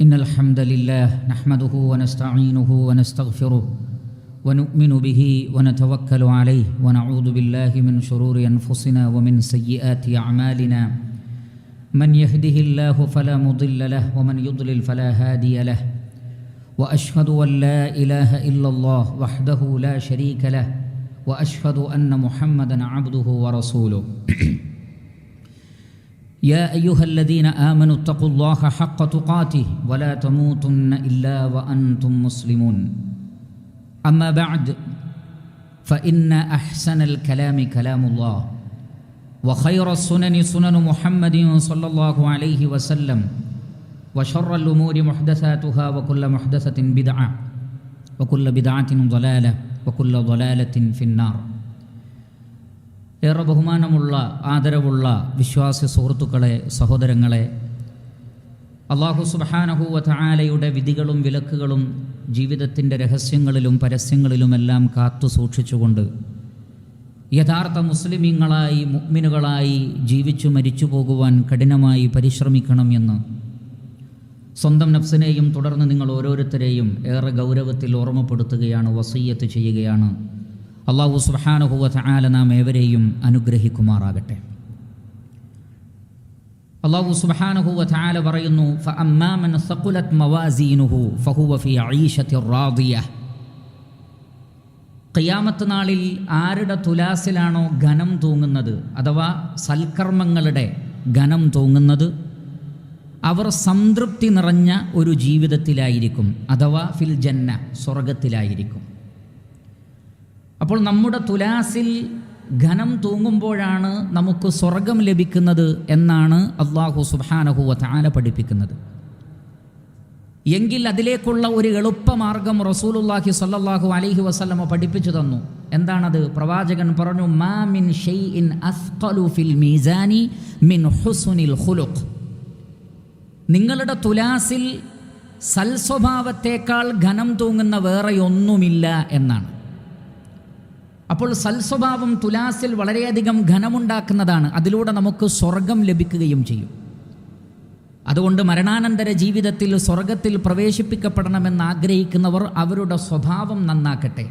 إن الحمد لله نحمده ونستعينه ونستغفره ونؤمن به ونتوكل عليه ونعوذ بالله من شرور أنفسنا ومن سيئات أعمالنا من يهده الله فلا مضل له ومن يضلل فلا هادي له وأشهد أن لا إله إلا الله وحده لا شريك له وأشهد أن محمدًا عبده ورسوله يا أيها الذين آمنوا اتقوا الله حق تقاته ولا تموتن إلا وأنتم مسلمون أما بعد فإن أحسن الكلام كلام الله وخير السنن سنن محمد صلى الله عليه وسلم وشر الأمور محدثاتها وكل محدثة بدعة وكل بدعة ضلالة وكل ضلالة في النار. ഏറെ ബഹുമാനമുള്ള ആദരവുള്ള വിശ്വാസി സുഹൃത്തുക്കളെ, സഹോദരങ്ങളെ, അല്ലാഹു സുബ്ഹാനഹു വ തആലയുടെ വിധികളും വിലക്കുകളും ജീവിതത്തിൻ്റെ രഹസ്യങ്ങളിലും പരസ്യങ്ങളിലുമെല്ലാം കാത്തു സൂക്ഷിച്ചുകൊണ്ട് യഥാർത്ഥ മുസ്ലിമീങ്ങളായി മുഅ്മിനുകളായി ജീവിച്ചു മരിച്ചു പോകുവാൻ കഠിനമായി പരിശ്രമിക്കണം എന്ന് സ്വന്തം നഫ്സിനെയും തുടർന്ന് നിങ്ങൾ ഓരോരുത്തരെയും ഏറെ ഗൗരവത്തിൽ ഓർമ്മപ്പെടുത്തുകയാണ്, വസിയ്യത്ത് ചെയ്യുകയാണ്. അല്ലാഹു സുബ്ഹാനഹു വ തആല നാം ഏവരെയും അനുഗ്രഹിക്കുമാറാകട്ടെ. അല്ലാഹു സുബ്ഹാനഹു വ തആല പറയുന്നു, ഫഅമ്മാ മൻ സഖുലത് മവാസീനുഹു ഫഹുവ ഫീ ഈശത്തിർ റാദിയ. ഖിയാമത്ത് നാളിൽ ആരുടെ തുലാസിലാണോ ഘനം തൂങ്ങുന്നത്, അഥവാ സൽക്കർമ്മങ്ങളുടെ ഘനം തൂങ്ങുന്നത്, അവർ സംതൃപ്തി നിറഞ്ഞ ഒരു ജീവിതത്തിലായിരിക്കും, അഥവാ ഫിൽ ജന്ന, സ്വർഗത്തിലായിരിക്കും. അപ്പോൾ നമ്മുടെ തുലാസിൽ ഘനം തൂങ്ങുമ്പോഴാണ് നമുക്ക് സ്വർഗം ലഭിക്കുന്നത് എന്നാണ് അല്ലാഹു സുബ്ഹാനഹു വ തആല പഠിപ്പിക്കുന്നത്. എങ്കിൽ അതിലേക്കുള്ള ഒരു എളുപ്പമാർഗം റസൂലുള്ളാഹി സ്വല്ലല്ലാഹു അലൈഹി വസല്ലമ പഠിപ്പിച്ചു തന്നു. എന്താണത്? പ്രവാചകൻ പറഞ്ഞു, മാ മിൻ ഷൈഇൻ അസ്ഖലു ഫിൽ മീസാനി മിൻ ഹുസ്നിൽ ഖുലുഖ്. നിങ്ങളുടെ തുലാസിൽ സൽസ്വഭാവത്തേക്കാൾ ഘനം തൂങ്ങുന്ന വേറെയൊന്നുമില്ല എന്നാണ്. അപ്പോൾ സൽസ്വഭാവം തുലാസിൽ വളരെയധികം ഘനമുണ്ടാക്കുന്നതാണ്. അതിലൂടെ നമുക്ക് സ്വർഗം ലഭിക്കുകയും ചെയ്യും. അതുകൊണ്ട് മരണാനന്തര ജീവിതത്തിൽ സ്വർഗത്തിൽ പ്രവേശിപ്പിക്കപ്പെടണമെന്ന് ആഗ്രഹിക്കുന്നവർ അവരുടെ സ്വഭാവം നന്നാക്കട്ടെ.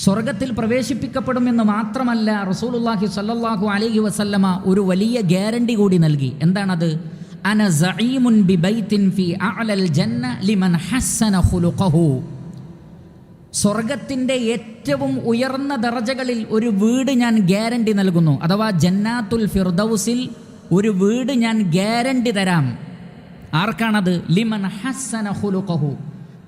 സ്വർഗത്തിൽ പ്രവേശിപ്പിക്കപ്പെടുമെന്ന് മാത്രമല്ല, റസൂലുള്ളാഹി സ്വല്ലല്ലാഹു അലൈഹി വസല്ലമ ഒരു വലിയ ഗ്യാരണ്ടി കൂടി നൽകി. എന്താണത്? അന സഈമുൻ ബിബൈത്തിൻ ഫീ അഅലൽ ജന്ന ലിമൻ ഹസ്സന ഖുലുഖഹു. സ്വർഗത്തിൻ്റെ ഏറ്റവും ഉയർന്ന ദറജകളിൽ ഒരു വീട് ഞാൻ ഗ്യാരണ്ടി നൽകുന്നു, അഥവാ ജന്നാത്തുൽ ഫിർദൗസിൽ ഒരു വീട് ഞാൻ ഗ്യാരണ്ടി തരാം. ആർക്കാണത്? ലിമൻ ഹസ്സന ഖുലുഖഹു,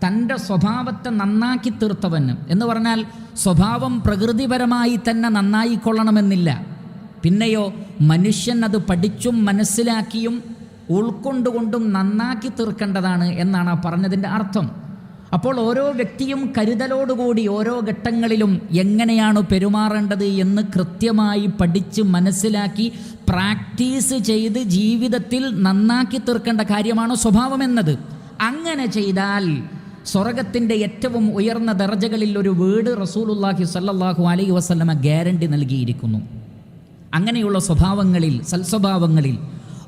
തൻ്റെ സ്വഭാവത്തെ നന്നാക്കി തീർത്തവന്. എന്ന് പറഞ്ഞാൽ സ്വഭാവം പ്രകൃതിപരമായി തന്നെ നന്നായിക്കൊള്ളണമെന്നില്ല. പിന്നെയോ മനുഷ്യൻ അത് പഠിച്ചും മനസ്സിലാക്കിയും ഉൾക്കൊണ്ടുകൊണ്ടും നന്നാക്കി തീർക്കേണ്ടതാണ് എന്നാണ് ആ പറഞ്ഞതിൻ്റെ അർത്ഥം. അപ്പോൾ ഓരോ വ്യക്തിയും കരുതലോടുകൂടി ഓരോ ഘട്ടങ്ങളിലും എങ്ങനെയാണ് പെരുമാറേണ്ടത് എന്ന് കൃത്യമായി പഠിച്ച് മനസ്സിലാക്കി പ്രാക്ടീസ് ചെയ്ത് ജീവിതത്തിൽ നന്നാക്കി തീർക്കേണ്ട കാര്യമാണ് സ്വഭാവം എന്നത്. അങ്ങനെ ചെയ്താൽ സ്വർഗത്തിൻ്റെ ഏറ്റവും ഉയർന്ന ദർജകളിൽ ഒരു വീട് റസൂലുള്ളാഹി സ്വല്ലല്ലാഹു അലൈഹി വസല്ലമ ഗ്യാരണ്ടി നൽകിയിരിക്കുന്നു. അങ്ങനെയുള്ള സ്വഭാവങ്ങളിൽ, സൽസ്വഭാവങ്ങളിൽ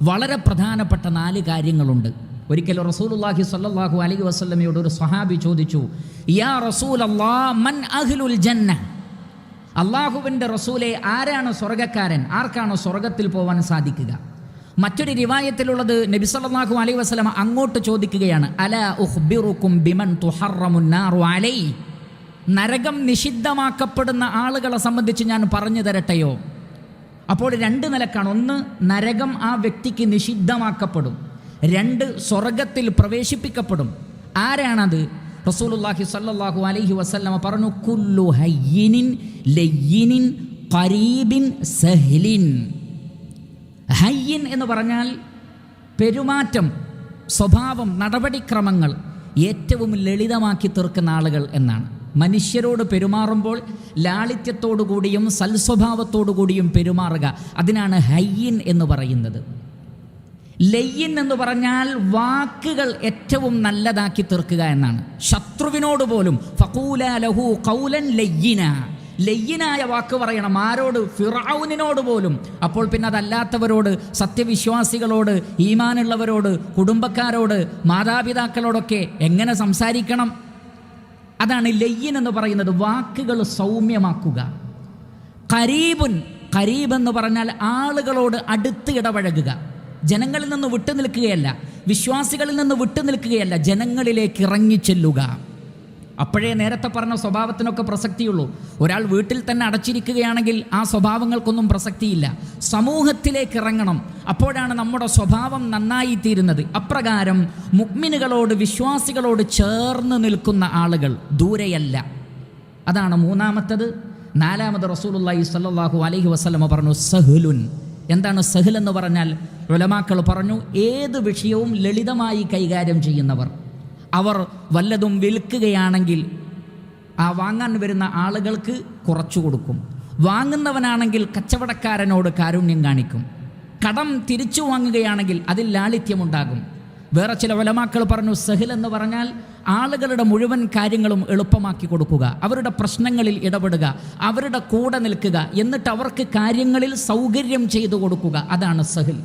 വളരെ പ്രധാനപ്പെട്ട 4 കാര്യങ്ങളുണ്ട്. ഒരിക്കൽ റസൂലുള്ളാഹി സ്വല്ലല്ലാഹു അലൈഹി വസല്ലമയോട് ഒരു സ്വഹാബി ചോദിച്ചു, യാ റസൂലല്ലാഹ് മൻ അഹ്ലുൽ ജന്ന. അല്ലാഹുവിൻ്റെ റസൂലേ, ആരാണ് സ്വർഗ്ഗക്കാരൻ? ആർക്കാണ് സ്വർഗത്തിൽ പോകാൻ സാധിക്കുക? മറ്റൊരു റിവായത്തിലുള്ളത് നബി സല്ലല്ലാഹു അലൈഹി വസല്ലമ അങ്ങോട്ട് ചോദിക്കുകയാണ്, അലാ ഉഖ്ബിറുക്കും ബിമൻ തുഹറമുൻ നാറു അലൈഹി. നരകം നിഷിദ്ധമാക്കപ്പെടുന്ന ആളുകളെ സംബന്ധിച്ച് ഞാൻ പറഞ്ഞു തരട്ടെയോ? അപ്പോൾ 2 നിലക്കാണ്. ഒന്ന്, നരകം ആ വ്യക്തിക്ക് നിഷിദ്ധമാക്കപ്പെടും. 2, സ്വർഗത്തിൽ പ്രവേശിപ്പിക്കപ്പെടും. ആരാണത്? റസൂലുള്ളാഹി സ്വല്ലല്ലാഹു അലൈഹി വസല്ലമ പറഞ്ഞു, കുല്ലു ഹയ്യിനിൻ ലയ്യിനിൻ ഖരീബിൻ സഹ്ലിൻ. ഹയ്യിൻ എന്ന് പറഞ്ഞാൽ പെരുമാറ്റം, സ്വഭാവം, നടപടിക്രമങ്ങൾ ഏറ്റവും ലളിതമാക്കി തീർക്കുന്ന ആളുകൾ എന്നാണ്. മനുഷ്യരോട് പെരുമാറുമ്പോൾ ലാളിത്യത്തോടുകൂടിയും സൽസ്വഭാവത്തോടുകൂടിയും പെരുമാറുക, അതിനാണ് ഹയ്യിൻ എന്ന് പറയുന്നത്. ലയ്യിൻ എന്ന് പറഞ്ഞാൽ വാക്കുകൾ ഏറ്റവും നല്ലതാക്കി തീർക്കുക എന്നാണ്. ശത്രുവിനോട് പോലും ഫഖൂലാ ലഹു ഖൗലൻ ലയ്യിന, ലയ്യനായ വാക്ക് പറയണം. ആരോട്? ഫിർഔനിനോട് പോലും. അപ്പോൾ പിന്നെ അതല്ലാത്തവരോട്, സത്യവിശ്വാസികളോട്, ഈമാനുള്ളവരോട്, കുടുംബക്കാരോട്, മാതാപിതാക്കളോടൊക്കെ എങ്ങനെ സംസാരിക്കണം? അതാണ് ലയ്യൻ എന്ന് പറയുന്നത്. വാക്കുകൾ സൗമ്യമാക്കുക. ഖരീബുൻ, ഖരീബ് എന്ന് പറഞ്ഞാൽ ആളുകളോട് അടുത്ത് ഇടപഴകുക. ജനങ്ങളിൽ നിന്ന് വിട്ടു നിൽക്കുകയല്ല, വിശ്വാസികളിൽ നിന്ന് വിട്ടു നിൽക്കുകയല്ല, ജനങ്ങളിലേക്ക് ഇറങ്ങിച്ചെല്ലുക. അപ്പോഴേ നേരത്തെ പറഞ്ഞ സ്വഭാവത്തിനൊക്കെ പ്രസക്തിയുള്ളൂ. ഒരാൾ വീട്ടിൽ തന്നെ അടച്ചിരിക്കുകയാണെങ്കിൽ ആ സ്വഭാവങ്ങൾക്കൊന്നും പ്രസക്തിയില്ല. സമൂഹത്തിലേക്ക് ഇറങ്ങണം. അപ്പോഴാണ് നമ്മുടെ സ്വഭാവം നന്നായിത്തീരുന്നത്. അപ്രകാരം മുഅ്മിനുകളോട്, വിശ്വാസികളോട് ചേർന്ന് നിൽക്കുന്ന ആളുകൾ, ദൂരെയല്ല. അതാണ് മൂന്നാമത്തത്. നാലാമത് റസൂലുള്ളാഹി സ്വല്ലല്ലാഹു അലൈഹി വസല്ലമ പറഞ്ഞു സഹ്ലുൻ. എന്താണ് സഹ്ൽ എന്ന് പറഞ്ഞാൽ? ഉലമാക്കൾ പറഞ്ഞു, ഏത് വിഷയവും ലളിതമായി കൈകാര്യം ചെയ്യുന്നവർ. അവർ വല്ലതും വിൽക്കുകയാണെങ്കിൽ ആ വാങ്ങാൻ വരുന്ന ആളുകൾക്ക് കുറച്ചു കൊടുക്കും. വാങ്ങുന്നവനാണെങ്കിൽ കച്ചവടക്കാരനോട് കാരുണ്യം കാണിക്കും. കടം തിരിച്ചു വാങ്ങുകയാണെങ്കിൽ അതിൽ ലാളിത്യമുണ്ടാകും. വേറെ ചില ഉലമാക്കൾ പറഞ്ഞു സഹ്ൽ എന്ന് പറഞ്ഞാൽ ആളുകളുടെ മുഴുവൻ കാര്യങ്ങളും എളുപ്പമാക്കി കൊടുക്കുക, അവരുടെ പ്രശ്നങ്ങളിൽ ഇടപെടുക, അവരുടെ കൂടെ നിൽക്കുക, എന്നിട്ട് അവർക്ക് കാര്യങ്ങളിൽ സൗകര്യം ചെയ്തു കൊടുക്കുക. അതാണ് സഹ്ൽ.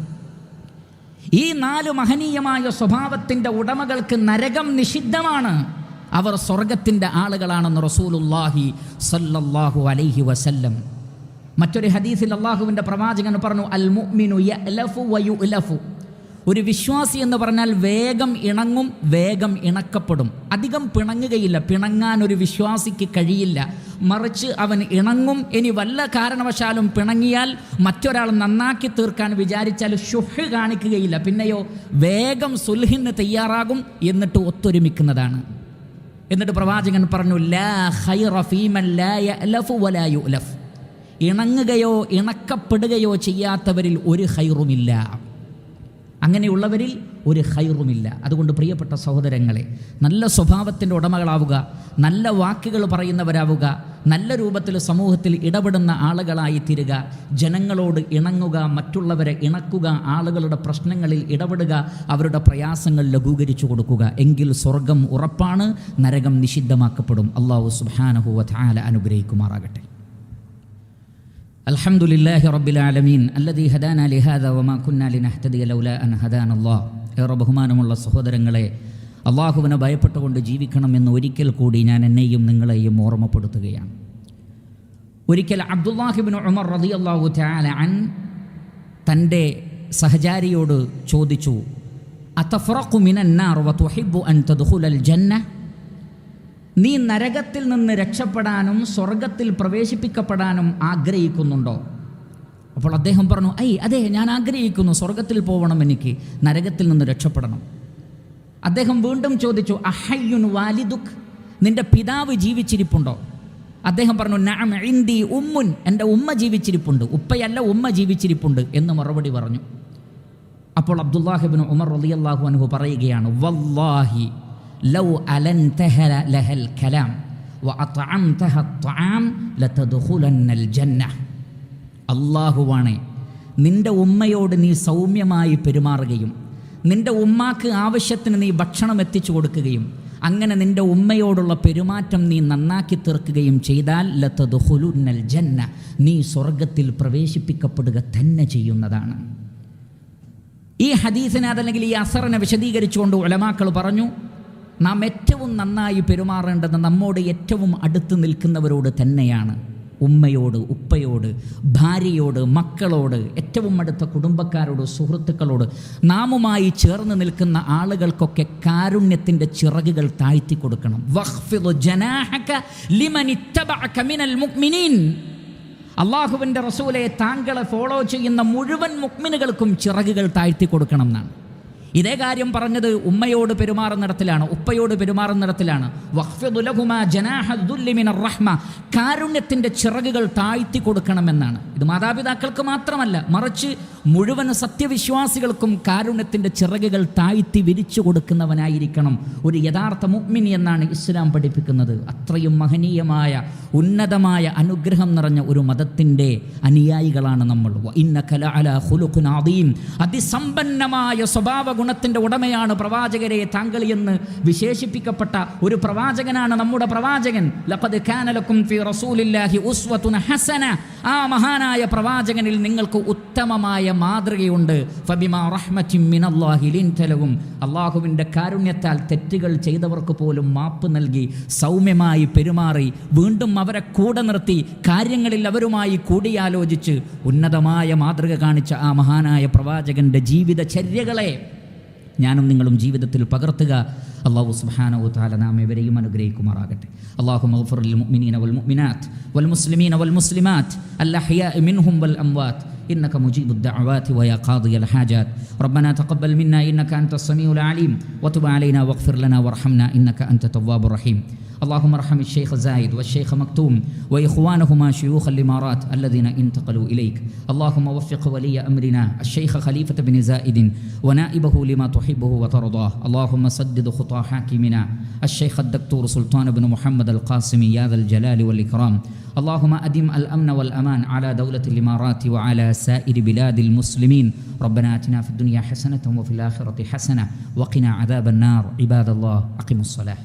ഈ 4 മഹനീയമായ സ്വഭാവത്തിൻ്റെ ഉടമകൾക്ക് നരകം നിഷിദ്ധമാണ്. അവർ സ്വർഗത്തിൻ്റെ ആളുകളാണെന്ന് റസൂലുള്ളാഹി സ്വല്ലല്ലാഹു അലൈഹി വസല്ലം. മറ്റൊരു ഹദീസിൽ അള്ളാഹുവിൻ്റെ പ്രവാചകൻ പറഞ്ഞു, അൽ മുഅ്മിനു യഅലഫു വയുഅലഫു. ഒരു വിശ്വാസി എന്ന് പറഞ്ഞാൽ വേഗം ഇണങ്ങും, വേഗം ഇണക്കപ്പെടും. അധികം പിണങ്ങുകയില്ല. പിണങ്ങാൻ ഒരു വിശ്വാസിക്ക് കഴിയില്ല. മറിച്ച് അവൻ ഇണങ്ങും. ഇനി വല്ല കാരണവശാലും പിണങ്ങിയാൽ മറ്റൊരാൾ നന്നാക്കി തീർക്കാൻ വിചാരിച്ചാൽ ശുഹ് കാണിക്കുകയില്ല. പിന്നെയോ വേഗം സുൽഹിന് തയ്യാറാകും, എന്നിട്ട് ഒത്തൊരുമിക്കുന്നതാണ്. എന്നിട്ട് പ്രവാചകൻ പറഞ്ഞു, ലാ ഖൈറ ഫീമൻ ലാ യഅലഫു വലാ യുഅലഫ്. ഇണങ്ങുകയോ ഇണക്കപ്പെടുകയോ ചെയ്യാത്തവരിൽ ഒരു ഖൈറുമില്ല. അങ്ങനെയുള്ളവരിൽ ഒരു ഖൈറുമില്ല. അതുകൊണ്ട് പ്രിയപ്പെട്ട സഹോദരങ്ങളെ, നല്ല സ്വഭാവത്തിൻ്റെ ഉടമകളാവുക, നല്ല വാക്കുകൾ പറയുന്നവരാവുക, നല്ല രൂപത്തിൽ സമൂഹത്തിൽ ഇടപെടുന്ന ആളുകളായി തീരുക, ജനങ്ങളോട് ഇണങ്ങുക, മറ്റുള്ളവരെ ഇണക്കുക, ആളുകളുടെ പ്രശ്നങ്ങളിൽ ഇടപെടുക, അവരുടെ പ്രയാസങ്ങൾ ലഘൂകരിച്ചു കൊടുക്കുക. എങ്കിൽ സ്വർഗം ഉറപ്പാണ്, നരകം നിഷിദ്ധമാക്കപ്പെടും. അല്ലാഹു സുബ്ഹാനഹു വ തആല അനുഗ്രഹിക്കുമാറാകട്ടെ. അൽഹംദുലില്ലാഹി റബ്ബിൽ ആലമീൻ അല്ലദീ ഹദാനാ ലിഹാദാ വമാ കുന്നാ ലിനഹ്തദിയ ലൗലാ അൻ ഹദാനല്ലാഹ്. ഏറെ ബഹുമാനമുള്ള സഹോദരങ്ങളെ, അള്ളാഹുവിനെ ഭയപ്പെട്ടുകൊണ്ട് ജീവിക്കണമെന്ന് ഒരിക്കൽ കൂടി ഞാൻ എന്നെയും നിങ്ങളെയും ഓർമ്മപ്പെടുത്തുകയാണ്. ഒരിക്കൽ അബ്ദുല്ലാഹി ഇബ്നു ഉമർ റളിയല്ലാഹു തആല അൻ തൻ്റെ സഹചാരിയോട് ചോദിച്ചു, അതഫറഖു മിനന്നാർ വതുഹിബ്ബു അൻ തദ്ഖുലൽ ജന്ന. നീ നരകത്തിൽ നിന്ന് രക്ഷപ്പെടാനും സ്വർഗത്തിൽ പ്രവേശിപ്പിക്കപ്പെടാനും ആഗ്രഹിക്കുന്നുണ്ടോ? അപ്പോൾ അദ്ദേഹം പറഞ്ഞു, അതെ, ഞാൻ ആഗ്രഹിക്കുന്നു, സ്വർഗത്തിൽ പോകണം, എനിക്ക് നരകത്തിൽ നിന്ന് രക്ഷപ്പെടണം. അദ്ദേഹം വീണ്ടും ചോദിച്ചു, അഹയ്യുൻ വാലിദുക്, നിന്റെ പിതാവ് ജീവിച്ചിരിപ്പുണ്ടോ? അദ്ദേഹം പറഞ്ഞു, നഅം ഇൻദി ഉമ്മുൻ, എൻ്റെ ഉമ്മ ജീവിച്ചിരിപ്പുണ്ട്, ഉപ്പയല്ല ഉമ്മ ജീവിച്ചിരിപ്പുണ്ട് എന്ന് മറുപടി പറഞ്ഞു. അപ്പോൾ അബ്ദുല്ലാഹി ഇബ്നു ഉമർ റളിയല്ലാഹു അൻഹു പറയുകയാണ്, വല്ലാഹി ലൗ അലൻതഹ ലഹൽ കലാം വഅത്അംതഹ അത്അം ലതദ്ഖുലന്നൽ ജന്ന. അല്ലാഹുവാണേ, നിന്റെ ഉമ്മയോട് നീ സൗമ്യമായി പെരുമാറുകയും നിന്റെ ഉമ്മാക്ക് ആവശ്യത്തിന് നീ ഭക്ഷണം എത്തിച്ചു കൊടുക്കുകയും അങ്ങനെ നിന്റെ ഉമ്മയോടുള്ള പെരുമാറ്റം നീ നന്നാക്കി തീർക്കുകയും ചെയ്താൽ ലതദ്ഖുലുന്നൽ ജന്ന, നീ സ്വർഗത്തിൽ പ്രവേശിപ്പിക്കപ്പെടുക തന്നെ ചെയ്യുന്നതാണ്. ഈ ഹദീസിനെ അതല്ലെങ്കിൽ ഈ അസറിനെ വിശദീകരിച്ചുകൊണ്ട് ഉലമാക്കൾ പറഞ്ഞു, നാം ഏറ്റവും നന്നായി പെരുമാറേണ്ടത് നമ്മോട് ഏറ്റവും അടുത്ത് നിൽക്കുന്നവരോട് തന്നെയാണ്. ഉമ്മയോട്, ഉപ്പയോട്, ഭാര്യയോട്, മക്കളോട്, ഏറ്റവും അടുത്ത കുടുംബക്കാരോട്, സുഹൃത്തുക്കളോട്, നാമുമായി ചേർന്ന് നിൽക്കുന്ന ആളുകൾക്കൊക്കെ കാരുണ്യത്തിൻ്റെ ചിറകുകൾ താഴ്ത്തി കൊടുക്കണം. വഖ്ഫിദ് ജനാഹക ലിമൻ ഇത്തബഅക മിനൽ മുഅ്മിനീൻ. അല്ലാഹുവിൻ്റെ റസൂലെ, താങ്കളെ ഫോളോ ചെയ്യുന്ന മുഴുവൻ മുഅ്മിനുകൾക്കും ചിറകുകൾ താഴ്ത്തി കൊടുക്കണം എന്നാണ്. ഇതേ കാര്യം പറഞ്ഞത് ഉമ്മയോട് പെരുമാറുന്നിടത്തിലാണ്, ഉപ്പയോട് പെരുമാറുന്നിടത്തിലാണ്. വഖ്ഫിദ് ലഹുമാ ജനാഹ ദുല്ലി മിനർ റഹ്മ, കാരുണ്യത്തിൻ്റെ ചിറകുകൾ താഴ്ത്തി കൊടുക്കണമെന്നാണ്. ഇത് മാതാപിതാക്കൾക്ക് മാത്രമല്ല, മറിച്ച് മുഴുവൻ സത്യവിശ്വാസികൾക്കും കാരുണ്യത്തിൻ്റെ ചിറകുകൾ താഴ്ത്തി വിരിച്ചു കൊടുക്കുന്നവനായിരിക്കണം ഒരു യഥാർത്ഥ മുഅ്മിൻ എന്നാണ് ഇസ്ലാം പഠിപ്പിക്കുന്നത്. അത്രയും മഹനീയമായ ഉന്നതമായ അനുഗ്രഹം നിറഞ്ഞ ഒരു മതത്തിൻ്റെ അനുയായികളാണ് നമ്മൾ. ഇന്നക ലഅലാ ഖുലുഖിൻ അദീം, അതിസമ്പന്നമായ സ്വഭാവ ഗുണത്തിൻ്റെ ഉടമയാണ് പ്രവാചകരെ താങ്കൾ എന്ന് വിശേഷിപ്പിക്കപ്പെട്ട ഒരു പ്രവാചകനാണ് നമ്മുടെ പ്രവാചകൻ. ലഖദ് കാന ലക്കും ഫീ റസൂലില്ലാഹി ഉസ്വത്തുൻ ഹസന, ആ മഹാനായ പ്രവാചകനിൽ നിങ്ങൾക്ക് ഉത്തമമായ മാതൃകയുണ്ട്. ഫബിമാ റഹ്മത്തിൻ മിനല്ലാഹി ലിൻത ലഹും, അല്ലാഹുവിൻ്റെ കാരുണ്യത്താൽ തെറ്റുകൾ ചെയ്തവർക്ക് പോലും മാപ്പ് നൽകി സൗമ്യമായി പെരുമാറി വീണ്ടും അവരെ കൂടെ നിർത്തി കാര്യങ്ങളിൽ അവരുമായി കൂടിയാലോചിച്ച് ഉന്നതമായ മാതൃക കാണിച്ച ആ മഹാനായ പ്രവാചകന്റെ ജീവിതചര്യകളെ ഞാനും നിങ്ങളും ജീവിതത്തിൽ പകർത്തുക. അല്ലാഹു സുബ്ഹാനഹു വ തആല നാം ഇവരെയും അനുഗ്രഹിക്കുമാറാകട്ടെ. അല്ലാഹുമ്മ ഗ്ഫിർ ലിൽ മുഅ്മിനീന വൽ മുഅ്മിനാത്ത് വൽ മുസ്ലിമീന വൽ മുസ്ലിമാത്ത് അൽ അഹ്യാഇ മിൻഹും വൽ അംവാത്ത് إنك مجيب الدعوات ويا قاضي الحاجات. ربنا تقبل منا إنك أنت السميع العليم وتب علينا واغفر لنا وارحمنا إنك أنت التواب الرحيم. اللهم ارحم الشيخ زايد والشيخ مكتوم وإخوانهما شيوخ الإمارات الذين انتقلوا إليك. اللهم وفق ولي أمرنا الشيخ خليفة بن زايد ونائبه لما تحبه وترضاه. اللهم سدد خطى حاكمنا الشيخ الدكتور سلطان بن محمد القاسمي يا ذا الجلال والإكرام. اللهم أدم الأمن والأمان على دولة الإمارات وعلى سائر بلاد المسلمين. ربنا آتنا في الدنيا حسنة وفي الآخرة حسنة وقنا عذاب النار. عباد الله أقيموا الصلاة.